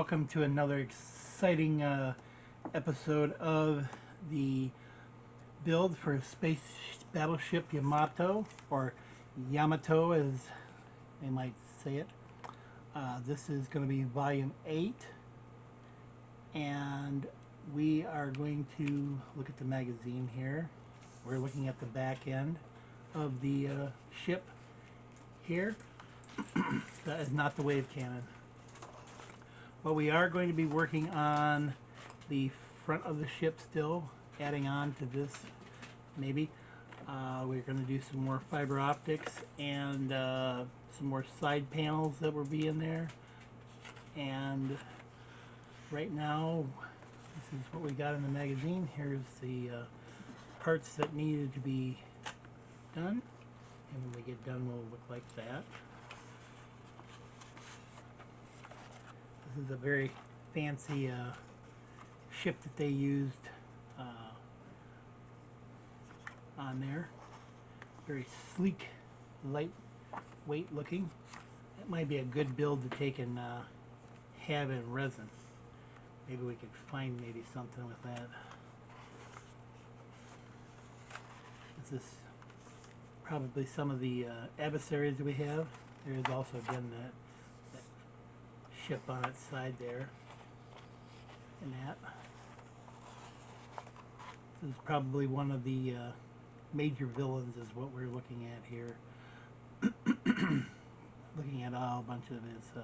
welcome to another exciting episode of the build for Space Battleship Yamato, or Yamato as they might say it. This is going to be Volume 8, and we are going to look at the magazine here. We're looking at the back end of the ship here. That is not the wave cannon. But we are going to be working on the front of the ship still, adding on to this maybe. We're going to do some more fiber optics and some more side panels that will be in there. And right now, this is what we got in the magazine. Here's the parts that needed to be done. And when they get done, will look like that. This is a very fancy ship that they used on there. Very sleek, lightweight looking. That might be a good build to take and have in resin. Maybe we could find maybe something with that. This is probably some of the adversaries that we have. There is also again that ship on its side there, and that. This is probably one of the major villains is what we're looking at here. Looking at a bunch of his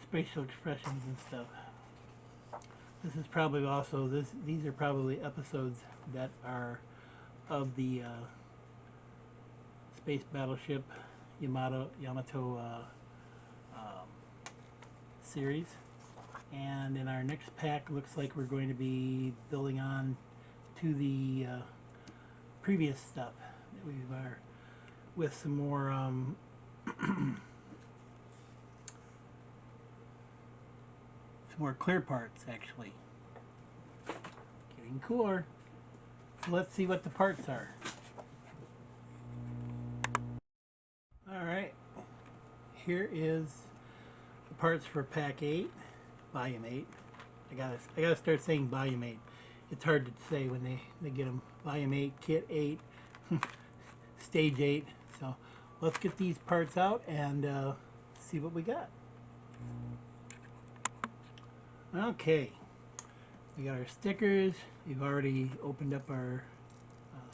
spatial expressions and stuff. This is probably also, these are probably episodes that are of the Space Battleship Yamato series. And in our next pack, looks like we're going to be building on to the previous stuff that we are with some more some more clear parts actually. Getting cooler. So let's see what the parts are. Alright, here is the parts for pack 8, volume 8. I gotta start saying volume 8. It's hard to say when they get them. Volume 8, kit 8, stage 8. So let's get these parts out and see what we got. Okay, we got our stickers. We've already opened up our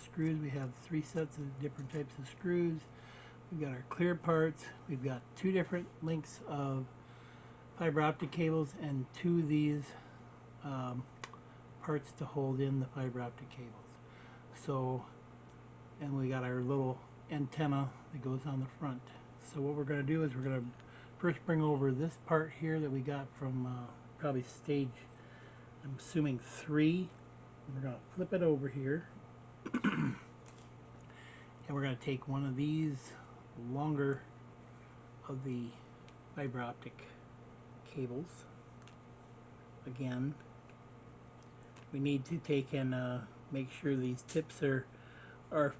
screws. We have 3 sets of different types of screws. We've got our clear parts. We've got 2 different lengths of fiber optic cables and 2 of these parts to hold in the fiber optic cables. So, and we got our little antenna that goes on the front. So what we're going to do is we're going to first bring over this part here that we got from probably stage, I'm assuming 3. We're going to flip it over here. And we're going to take one of these longer of the fiber optic cables. Again, we need to take and make sure these tips are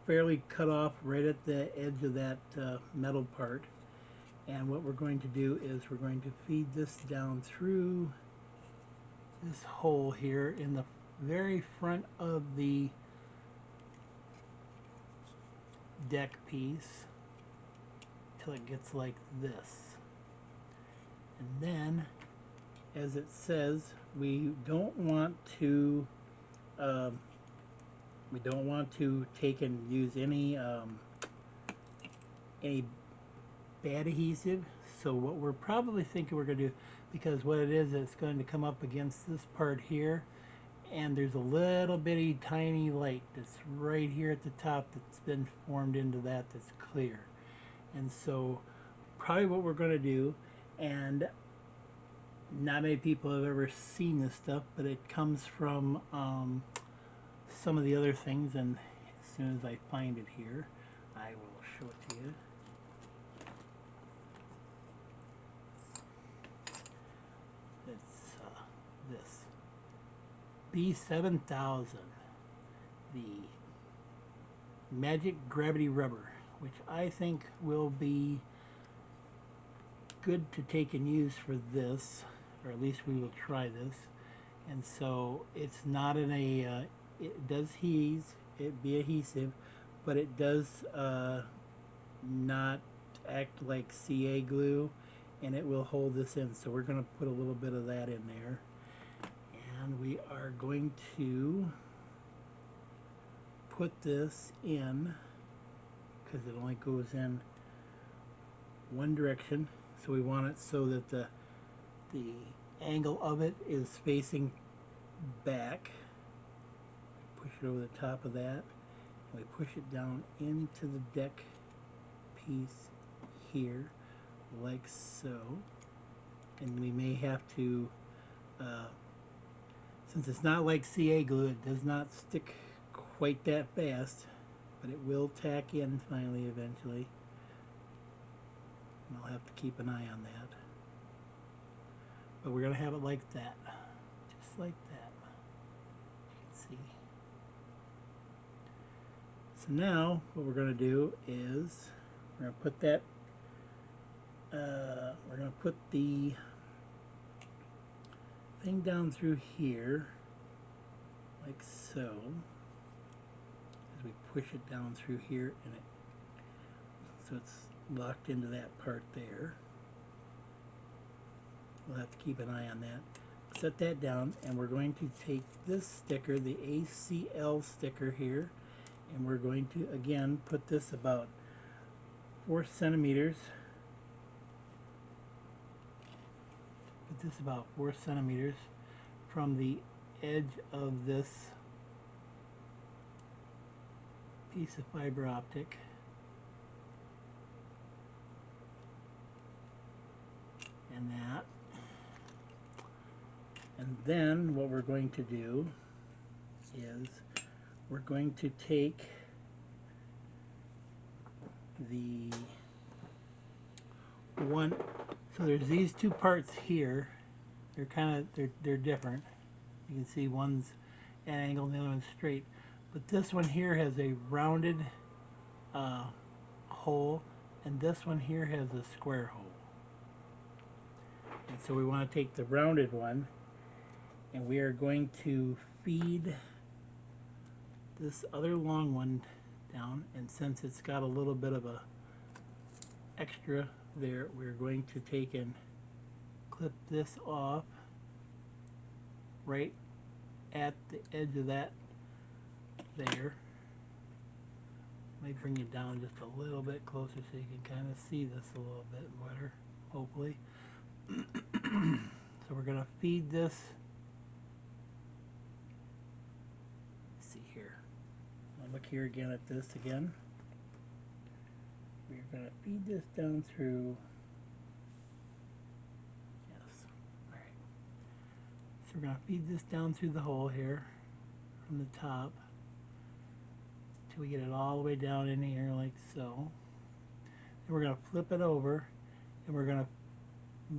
fairly cut off right at the edge of that metal part. And what we're going to do is we're going to feed this down through this hole here in the very front of the deck piece till it gets like this. And then, as it says, we don't want to take and use any bad adhesive. So what we're probably thinking we're going to do, because what it is, it's going to come up against this part here, and there's a little bitty tiny light that's right here at the top that's been formed into that that's clear. And so probably what we're going to do, and not many people have ever seen this stuff, but it comes from some of the other things, and as soon as I find it here, I will show it to you. It's this B7000, the Magic Gravity Rubber, which I think will be good to take and use for this. or at least we will try this. And so it's not in a, it does be adhesive, but it does not act like CA glue, and it will hold this in. So we're going to put a little bit of that in there, and we are going to put this in because it only goes in one direction. So we want it so that the angle of it is facing back. Push it over the top of that. We push it down into the deck piece here, like so. And we may have to, since it's not like CA glue, it does not stick quite that fast, but it will tack in finally eventually. And I'll have to keep an eye on that. But we're going to have it like that, just like that. You can see. So now what we're going to do is we're going to put that, we're going to put the thing down through here, like so, as we push it down through here, and so it's locked into that part there. We'll have to keep an eye on that. Set that down, and we're going to take this sticker, the ACL sticker here, and we're going to again put this about 4 centimeters. Put this about 4 centimeters from the edge of this piece of fiber optic. And that. And then what we're going to do is we're going to take the one, so there's these two parts here. They're kind of, they're different. You can see one's at an angle and the other one's straight. But this one here has a rounded hole, and this one here has a square hole. And so we want to take the rounded one, and we are going to feed this other long one down, and since it's got a little bit of a extra there, we're going to take and clip this off right at the edge of that there. Let me bring it down just a little bit closer so you can kind of see this a little bit better, hopefully. So we're going to feed this. Let's see here. I'll look here again at this again. We're going to feed this down through. Yes. All right. So we're going to feed this down through the hole here from the top till we get it all the way down in here like so. Then we're going to flip it over, and we're going to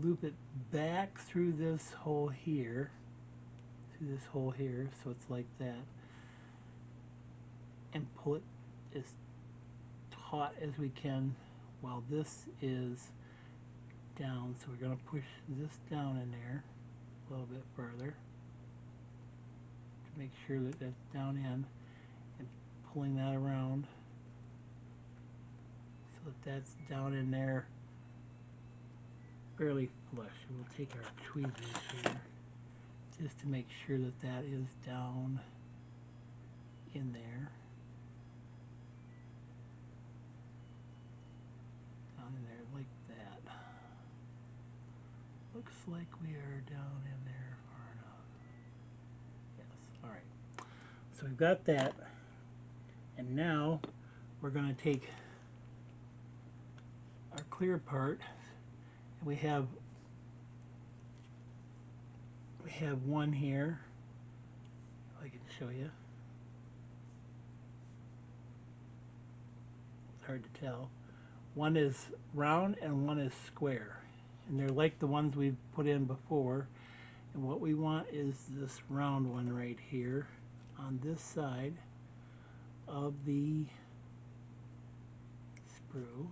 loop it back through this hole here, so it's like that, and pull it as taut as we can while this is down. So we're going to push this down in there a little bit further to make sure that that's down in, and pulling that around so that that's down in there fairly flush. We'll take our tweezers here just to make sure that that is down in there. Down in there like that. Looks like we are down in there far enough. Yes, alright. So we've got that, and now we're going to take our clear part. We have one here, if I can show you. It's hard to tell. One is round and one is square, and they're like the ones we've put in before. And what we want is this round one right here on this side of the sprue.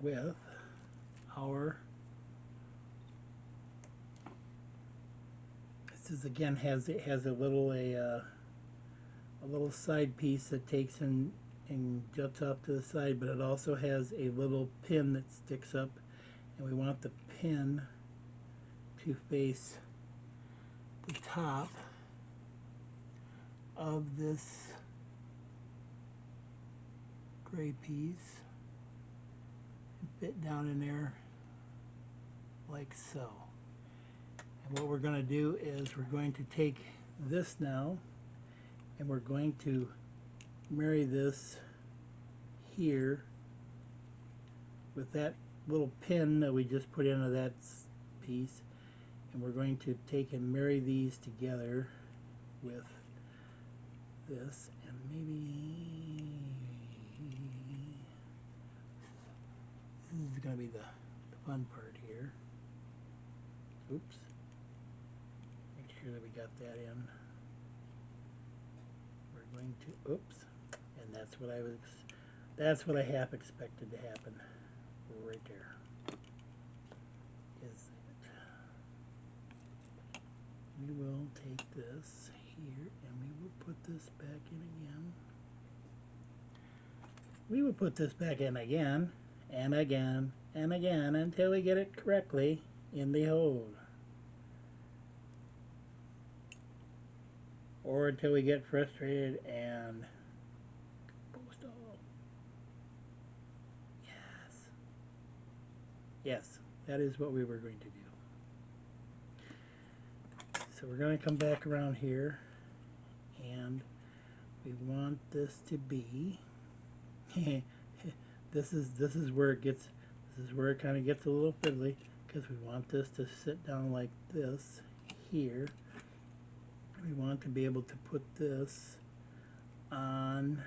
with our, this is again it has a little side piece that takes and juts off to the side, but it also has a little pin that sticks up, and we want the pin to face the top of this gray piece and fit down in there like so. And what we're going to do is we're going to take this now and we're going to marry this here with that little pin that we just put into that piece, and we're going to take and marry these together with this, and maybe this is going to be the fun part here. Oops. Make sure that we got that in. We're going to, oops, and that's what I half expected to happen right there. Is that we will take this here and we will put this back in again. We will put this back in again and again and again until we get it correctly in the hole. Or until we get frustrated and post all. Yes. Yes, that is what we were going to do. So we're going to come back around here, and we want this to be this is where it gets, this is where it kind of gets a little fiddly, because we want this to sit down like this here. We want to be able to put this on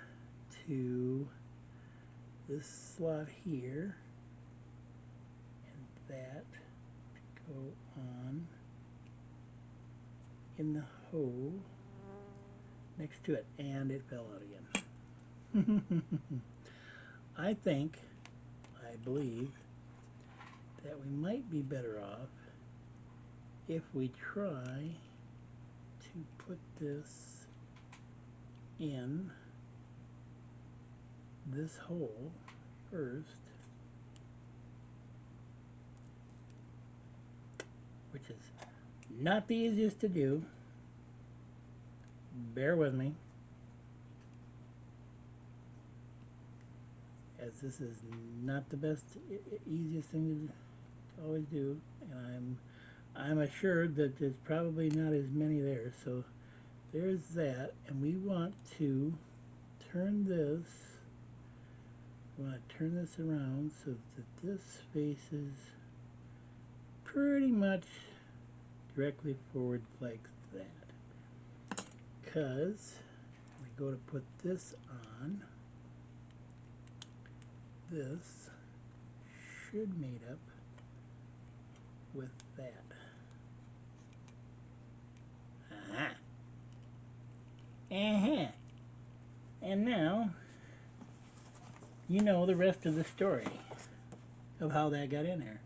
to this slot here, and that to go on in the hole next to it, and it fell out again. I believe that we might be better off if we try to put this in this hole first, which is not the easiest to do. Bear with me, as this is not the best, easiest thing to always do, and I'm assured that there's probably not as many there. So there's that, and we want to turn this. We want to turn this around so that this faces pretty much directly forward like that. Because we go to put this on, this should mate up with that. And now you know the rest of the story of how that got in there.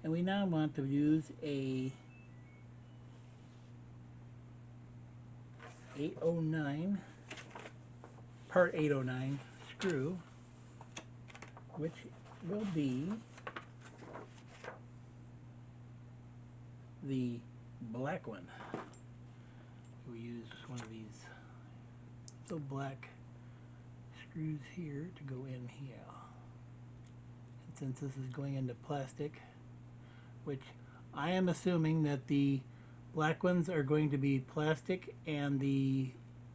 And we now want to use a 809, part 809 screw, which will be the black one. We use one of these little black screws here to go in here. And since this is going into plastic, which I am assuming that the black ones are going to be plastic and the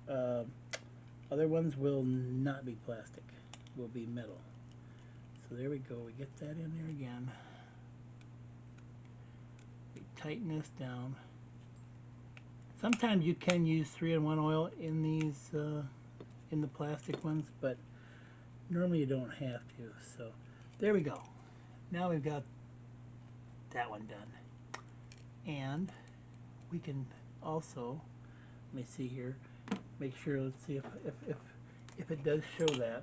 other ones will not be plastic, will be metal. So there we go, we get that in there again. We tighten this down. Sometimes you can use 3-in-1 oil in these, in the plastic ones, but normally you don't have to. So there we go. Now we've got that one done. And we can also, let me see here, make sure, let's see if it does show that.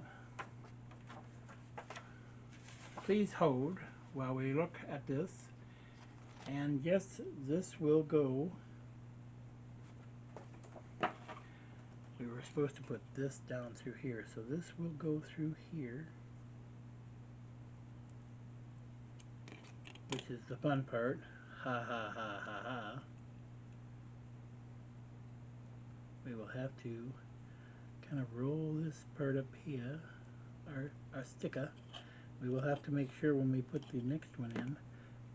please hold while we look at this. And yes, this will go. We were supposed to put this down through here, so this will go through here, which is the fun part. Ha ha ha ha ha. We will have to kind of roll this part up here, our sticker. We will have to make sure when we put the next one in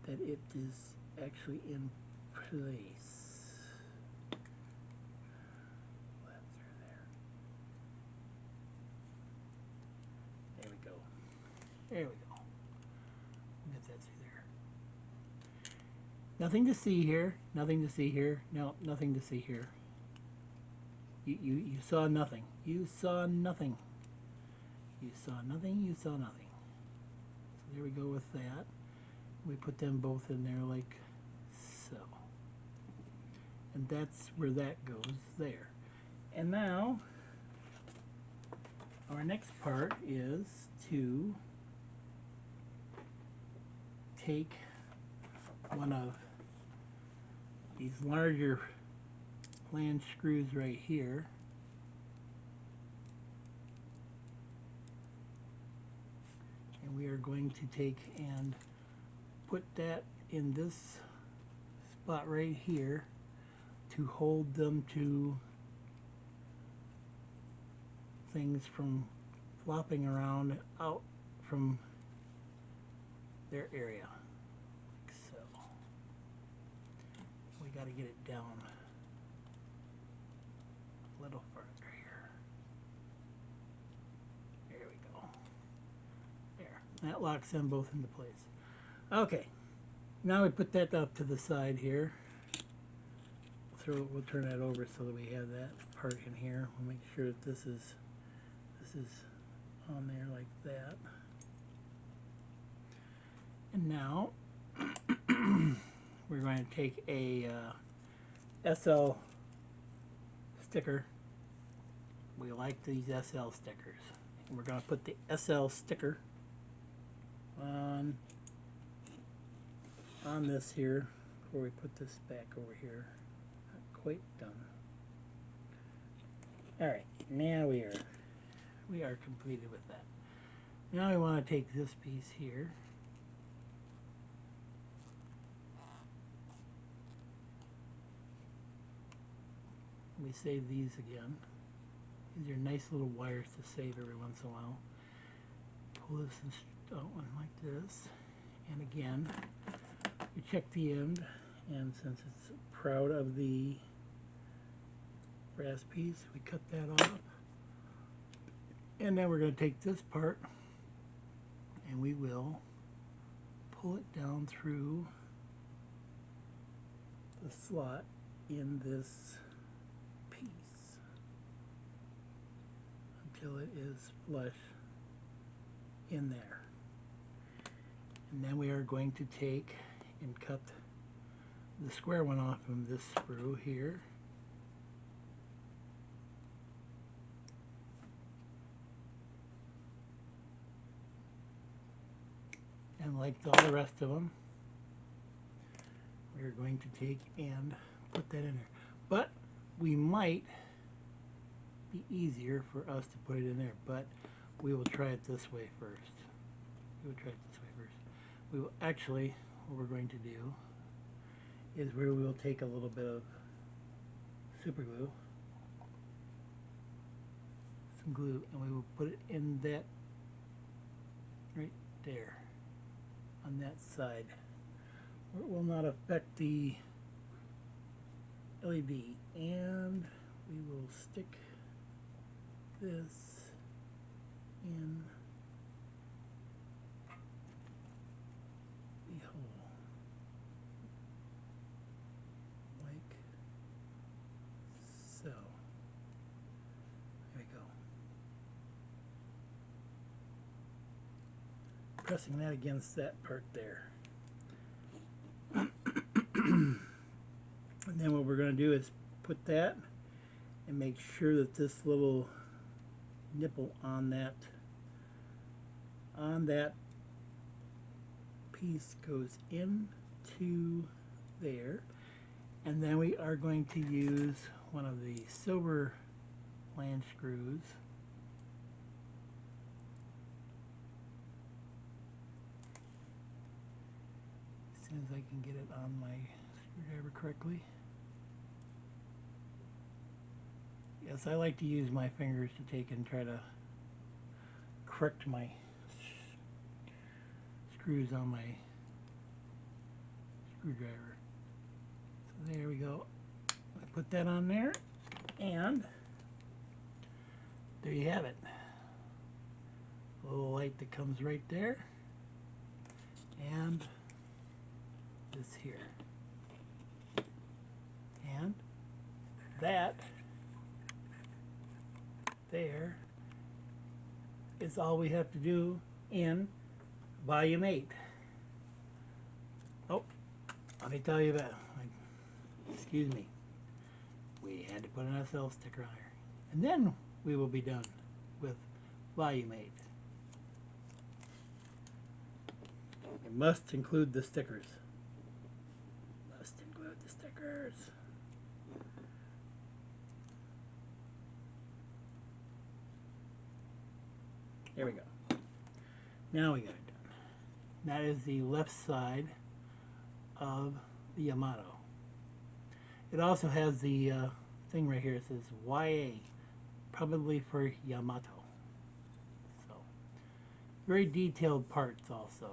that it is actually in place. That through there. There we go. There we go. Get that through there. Nothing to see here. Nothing to see here. No, nothing to see here. You saw nothing. You saw nothing. You saw nothing. You saw nothing. So there we go with that. We put them both in there like so. And that's where that goes there. And now our next part is to take one of these larger flange screws right here, and we are going to take and put that in this spot right here to hold them to things from flopping around out from their area, like so. We got to get it down a little further here. There we go. There. That locks them both into place. Okay. Now we put that up to the side here. We'll turn that over so that we have that part in here. We'll make sure that this is on there like that. And now we're going to take a SL sticker. We like these SL stickers. And we're going to put the SL sticker on this here before we put this back over here. Not quite done. Alright, now we are completed with that. Now we want to take this piece here. Let me save these again. These are nice little wires to save every once in a while. Pull this out one like this. And again, we check the end, and since it's proud of the brass piece, we cut that off. And then we're going to take this part and we will pull it down through the slot in this piece until it is flush in there. And then we are going to take and cut the square one off from this screw here. And like all the rest of them, we're going to take and put that in there. But we might be easier for us to put it in there, but we will try it this way first. We will try it this way first. We will actually, what we're going to do is we will take a little bit of super glue, some glue, and we will put it in that right there on that side, where it will not affect the LED. And we will stick this in the hole like so. There we go. Pressing that against that part there. And then what we're going to do is put that and make sure that this little nipple on that piece goes into there, and then we are going to use one of the silver flange screws as soon as I can get it on my screwdriver correctly. Yes, I like to use my fingers to take and try to correct my screws on my screwdriver. So there we go. I put that on there, and there you have it. A little light that comes right there, and this here. And that there is all we have to do in volume 8. Oh, let me tell you that. Excuse me. We had to put an SL sticker on here. And then we will be done with volume 8. It must include the stickers. Must include the stickers. There we go. Now we got it done. That is the left side of the Yamato. It also has the thing right here. It says YA, probably for Yamato. So, very detailed parts also.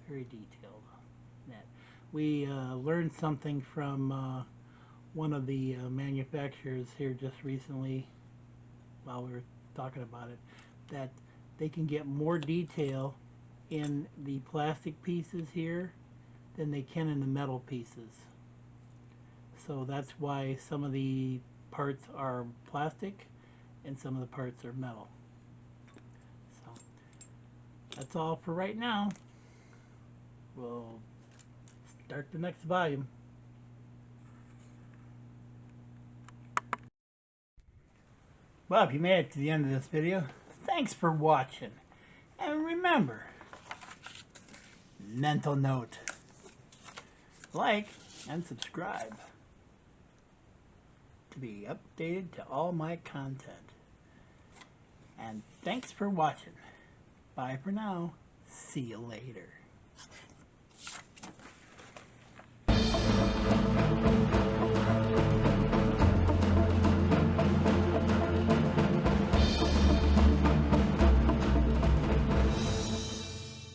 Very detailed. That we learned something from one of the manufacturers here just recently while we were talking about it, that they can get more detail in the plastic pieces here than they can in the metal pieces. So that's why some of the parts are plastic and some of the parts are metal. So that's all for right now. We'll start the next volume. Well, if you made it to the end of this video, thanks for watching. And remember, mental note, like and subscribe to be updated to all my content. And thanks for watching. Bye for now. See you later.